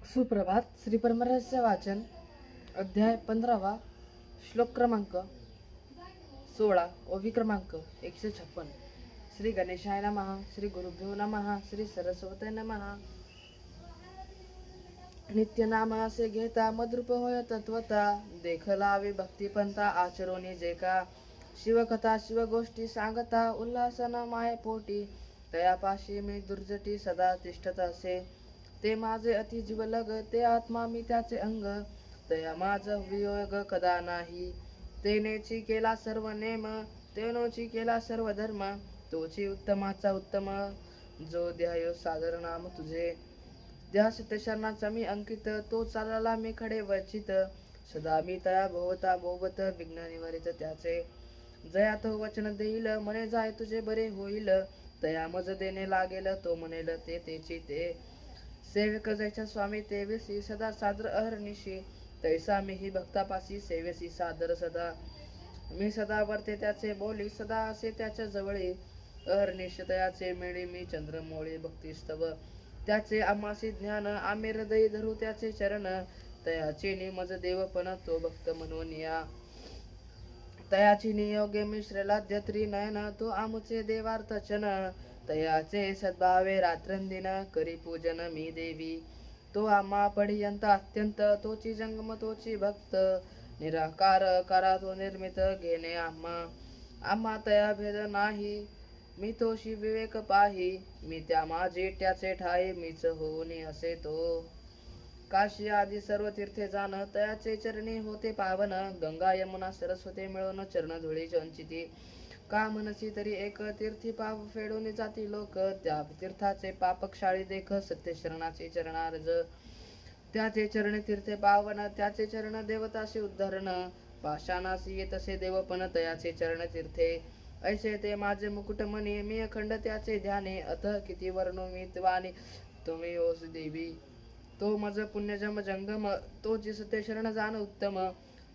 सुप्रभात. श्री परमरहस्य वाचन, अध्याय 15वा, श्लोक क्रमांक 16, ओवी क्रमांक 156. श्री गणेशाय नमः. श्री गुरुभ्यो नमः. श्री सरस्वती नमः. नित्य नाम असे घेता मद्रूप होय तत्वता, देखलावे भक्तिपंथा आचरोनी जे का. शिवकथा शिवगोष्टी सांगता, उल्हासन माये पोटी, तयापाशी मी दुर्जटी सदा तिष्ठत असे. ते माझे अति जीवलग, ते आत्मा मी त्याचे अंग, तया माझ वियोग कदा नाही. तेनेची केला सर्व नेम, तेनोची केला सर्व धर्म, तोची उत्तमाचा उत्तम, जो ध्यायो सादर नाम तुझे. ध्यास ते शरणाचा मी अंकित, तो चालला मी खडे वचित, सदा मी तया भोवता भोवत, विघ्न निवारित त्याचे. जया तो वचन देईल, म्हणे जाय तुझे बरे होईल, तया मज देणे लागेल, तो म्हणेल ते तेची ते. सेवक जैसा स्वामी तेवेसी, सदा सादर अहर्निशी, तैसा मीही भक्तापासी सेवेसी सादर सदा. मी सदा वर्ते त्याचे बोली, सदा असे त्याच्या जवळी, अहर्निश तयाचे मिळी मी चंद्रमोळी. भक्तिस्तव त्याचे आम्हासी ज्ञान, आम्ही हृदय धरू त्याचे चरण, तयाचे निमज देवपण तो भक्त म्हणून या. तयाची नियोगे मिश्रला द्यत्री नयन, तो आमुचे देवार्थचन, तयाचे सद्भावे रात्रंदिन, करी पूजन मी देवी. तो आम्हा पर्यंत अत्यंत, तोची जंगम तोची भक्त, निराकार करा तो निर्मित घेणे आम्हा तया भेद नाही. मी तोशी विवेक पाही, मी त्या माझे त्याचे ठाई, मीच होऊनी असे तो. काशी आदी सर्व तीर्थे जाण, तयाचे चरणी होते पावन, गंगा यमुना सरस्वती मिळून चरण धुळी वंचिती. का म्हणसी तरी एक तीर्थी पाप फेडून जाती लोक, त्या तीर्थाचे पाप क्षाळी देख, सत्य शरणाचे चरणारज. त्याचे चरण तीर्थे पावन, त्याचे चरण देवताशी उद्धरण, पाषाणासी येतसे देवपण तयाचे चरण तीर्थे. ऐसे ते माझे मुकुट मणी, मी अखंड त्याचे ध्याने, अथ किती वर्णो मी वाणी, तुम्ही ओस देवी. तो मज पुण्यजम जंगम, तो जिसते शरण जाण उत्तम,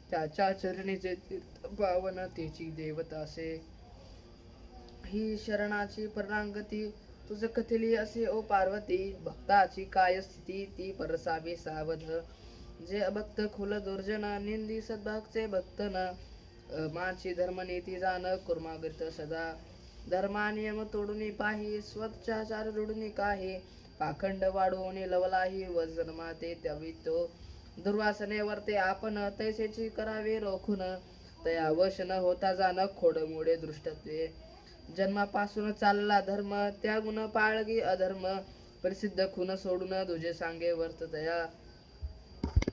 त्याच्या चरणीचे तीर्थ पावन, तेची देवतासे. ही शरणाची परनांगती, तुझ कथिली असे ओ पार्वती, भक्ताची काय स्थिती ती परसावी सावध. जे अभक्त खुल दुर्जन, निंदी सद्भक्तचे भक्तन, माची धर्मनीती जाण कुर्मागृत सदा. धर्मा नियम तोडून पाही, स्वच्छाचार रुढून काही, पाखंड वाढवून लवलाही, वजनमा ते त्यावितो. दुर्वासने वर्ते आपण, तैसेची करावे रोखून, तया वश न होता जाण खोडमोडे दृष्टत्वे. जन्मापासून चालला धर्म, त्यागुण पाळगी अधर्म, प्रसिद्ध खून सोडून तुझे सांगे वर्त तया.